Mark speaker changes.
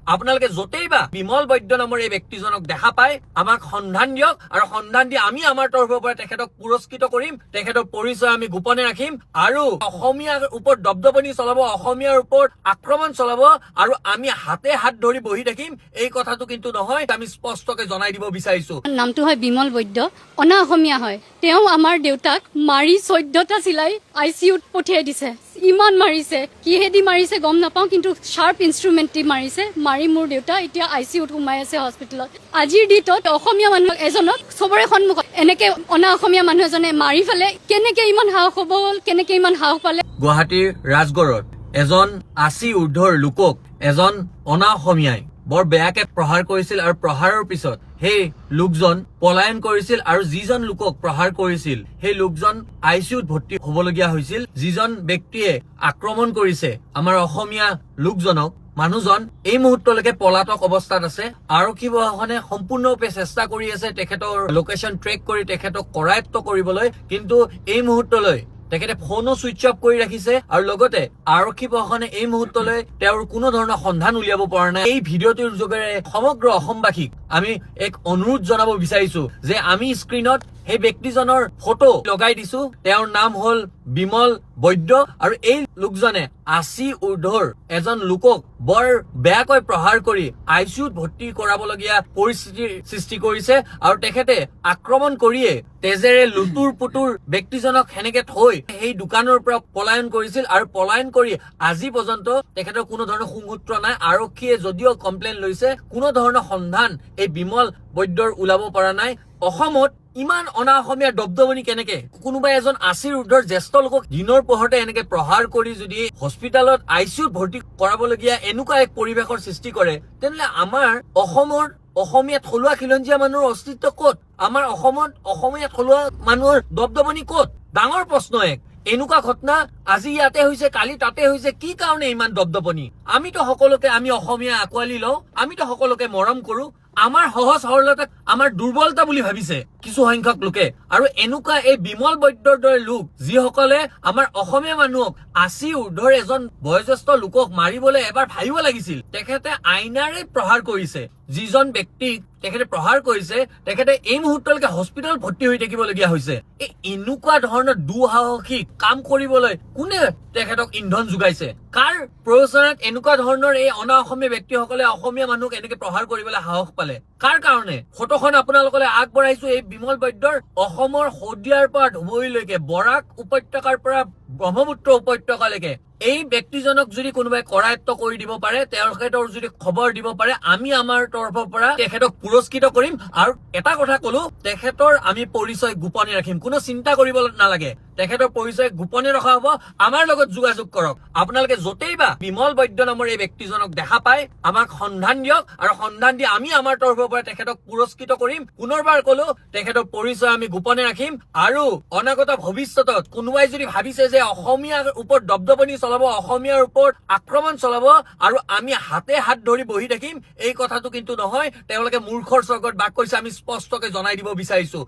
Speaker 1: আপোনালোকে য'তেই বা বিমল বৈদ্য নামৰ এই ব্যক্তিজনক দেখা পায় আমাক সন্ধান দিয়ক আৰু সন্ধান দি আমি আমাৰ তৰফৰ পৰা তেখেতক পুৰস্কৃত কৰিম, তেখেতৰ পৰিচয় আমি গোপনে ৰাখিম আৰু অসমীয়াৰ ওপৰত দবদবনি চলাব, অসমীয়াৰ ওপৰত আক্ৰমণ চলাব আৰু আমি হাতে হাত ধৰি বহি থাকিম এই কথাটো কিন্তু নহয়, আমি স্পষ্টকে জনাই দিব বিচাৰিছো।
Speaker 2: নামটো হয় বিমল বৈদ্য, অনা অসমীয়া হয়। তেওঁ আমাৰ দেউতাক মাৰি 14টা চিলাই ICUত পঠিয়াই দিছে। ইমান মাৰিছে, কিহেদি মাৰিছে গম নাপাওঁ, কিন্তু শাৰ্প ইনষ্ট্ৰুমেণ্ট দি মাৰিছে। মাৰি মোৰ দেউতা এতিয়া ICUত সোমাই আছে হস্পিটেলত। আজিৰ ডেটত অসমীয়া মানুহ এজনক চবৰে সন্মুখত এনেকে অনা অসমীয়া মানুহ এজনে মাৰি ফেলে কেনেকে ইমান সাহস হ'ব হ'ল, কেনেকে ইমান সাহস পালে?
Speaker 1: গুৱাহাটীৰ ৰাজগড়ত এজন 80 ঊৰ্ধৰ লোকক এজন অনা অসমীয়াই বৰ বেয়াকে প্ৰহাৰ কৰিছিল আৰু প্ৰহাৰৰ পিছত সেই লোকজন পলায়ন কৰিছিল আৰু যিজন লোকক প্ৰহাৰ কৰিছিল সেই লোকজন ICUত ভৰ্তি হবলগীয়া হৈছিল। যিজন ব্যক্তিয়ে আক্ৰমণ কৰিছে আমাৰ অসমীয়া লোকজনক, মানুহজন এই মুহূৰ্তলৈকে পলাতক অৱস্থাত আছে। আৰক্ষী প্ৰশাসনে সম্পূৰ্ণৰূপে চেষ্টা কৰি আছে তেখেতৰ লোকেশ্যন ট্ৰেক কৰি তেখেতক কৰায়ত্ব কৰিবলৈ, কিন্তু এই মুহূৰ্তলৈ তেখেতে ফোনো সুইচ অফ কৰি ৰাখিছে আৰু লগতে আৰক্ষী প্ৰশাসনে এই মুহূৰ্তলৈ তেওঁৰ কোনো ধৰণৰ সন্ধান উলিয়াব পৰা নাই। এই ভিডিঅ'টোৰ যোগেৰে সমগ্ৰ অসমবাসীক আমি এক অনুৰোধ জনাব বিচাৰিছো যে আমি স্ক্ৰীণত সেই ব্যক্তিজনৰ ফটো লগাই দিছো। তেওঁৰ নাম হল বিমল বৈদ্য আৰু এই লোকজনে 80 ঊৰ্ধৰ এজন লোকক বৰ বেয়াকৈ প্ৰহাৰ কৰি ICUত ভৰ্তি কৰাবলগীয়া পৰিস্থিতিৰ সৃষ্টি কৰিছে আৰু তেখেতে আক্ৰমণ কৰিয়ে তেজেৰে লুতুৰ পুতুৰ ব্যক্তিজনক সেনেকে থৈ সেই দোকানৰ পৰা পলায়ন কৰিছিল আৰু পলায়ন কৰি আজি পৰ্যন্ত তেখেতৰ কোনো ধৰণৰ সুসূত্ৰ নাই। আৰক্ষীয়ে যদিও কমপ্লেইন লৈছে, কোনো ধৰণৰ সন্ধান এই বিমল বৈদ্যৰ ওলাব পৰা নাই। অসমত ইমান অনা অসমীয়াৰ দবদবনি কেনেকে? কোনোবাই এজন 80 ঊৰ্ধৰ জ্যেষ্ঠ লোকক দিনৰ পোহৰতে এনেকে প্ৰহাৰ কৰি যদি হস্পিটালত ICUত ভৰ্তি কৰাবলগীয়া এনেকুৱা এক পৰিৱেশৰ সৃষ্টি কৰে, তেনেহলে আমাৰ অসমৰ অসমীয়া থলুৱা খিলঞ্জীয়া মানুহৰ অস্তিত্ব ক'ত? আমাৰ অসমত অসমীয়া থলুৱা মানুহৰ দবদবনি ক'ত? ডাঙৰ প্ৰশ্ন এক। এনেকুৱা ঘটনা আজি ইয়াতে হৈছে, কালি তাতে হৈছে, কি কাৰণে ইমান দবদবনি? আমিতো সকলোকে আমি অসমীয়া আঁকোৱালি লওঁ, আমিতো সকলোকে মৰম কৰো। আমাৰ সহজ সৰলতাক আমাৰ দুৰ্বলতা বুলি ভাবিছে কিছু সংখ্যক লোকে। আৰু এনেকুৱা এই বিমল বৈদ্যৰ দৰে লোক যিসকলে আমাৰ অসমীয়া মানুহক 80 ঊৰ্ধৰ এজন বয়োজ্যেষ্ঠ লোকক মাৰিবলৈ এবাৰ ভাবিব লাগিছিল। তেখেতে আইনাৰে প্ৰহাৰ কৰিছে। যিজন ব্যক্তিক তেখেতে প্ৰহাৰ কৰিছে তেখেতে এই মুহূৰ্তলৈকে হস্পিটেল ভৰ্তি হৈ থাকিবলগীয়া হৈছে। এই এনেকুৱা ধৰণৰ দুঃসাহসিক কাম কৰিবলৈ কোনে তেখেতক ইন্ধন যোগাইছে? কাৰ প্ৰয়োজনত এনেকুৱা ধৰণৰ এই অনা অসমীয়া ব্যক্তিসকলে অসমীয়া মানুহক এনেকে প্ৰহাৰ কৰিবলৈ সাহস পালে? কাৰ কাৰণে? ফটোখন আপোনালোকলৈ আগবঢ়াইছো এই বিমল বৈদ্যৰ। অসমৰ শদিয়াৰ পৰা ধুবুৰীলৈকে, বৰাক উপত্যকাৰ পৰা ব্ৰহ্মপুত্ৰ উপত্যকালৈকে এই ব্যক্তিজনক যদি কোনোবাই কৰায়ত্ব কৰি দিব পাৰে, তেখেতৰ যদি খবৰ দিব পাৰে, আমি আমাৰ তৰফৰ পৰা তেখেতক পুৰস্কৃত কৰিম। আৰু এটা কথা কলো, তেখেতৰ আমি পৰিচয় গোপনে ৰাখিম, কোনো চিন্তা কৰিব নালাগে। তেখেতৰ পৰিচয় গোপনে ৰখা হব। আমাৰ লগত যোগাযোগ কৰক। আপোনালোকে য'তেই বা বিমল বৈদ্য নামৰ এই ব্যক্তিজনক দেখা পায় আমাক সন্ধান দিয়ক আৰু সন্ধান দি আমি আমাৰ তৰফৰ পৰা তেখেতক পুৰস্কৃত কৰিম। পুনৰবাৰ কলো, তেখেতৰ পৰিচয় আমি গোপনে ৰাখিম। আৰু অনাগত ভৱিষ্যতত কোনোবাই যদি ভাবিছে যে অসমীয়াৰ ওপৰত দবদবনি চলাব, অসমীয়াৰ ওপৰত আক্ৰমণ চলাব আৰু আমি হাতে হাত ধৰি বহি থাকিম, এই কথাটো কিন্তু নহয়। তেওঁলোকে মূৰ্খৰ স্বৰ্গত বাস কৰিছে, আমি স্পষ্টকে জনাই দিব বিচাৰিছো।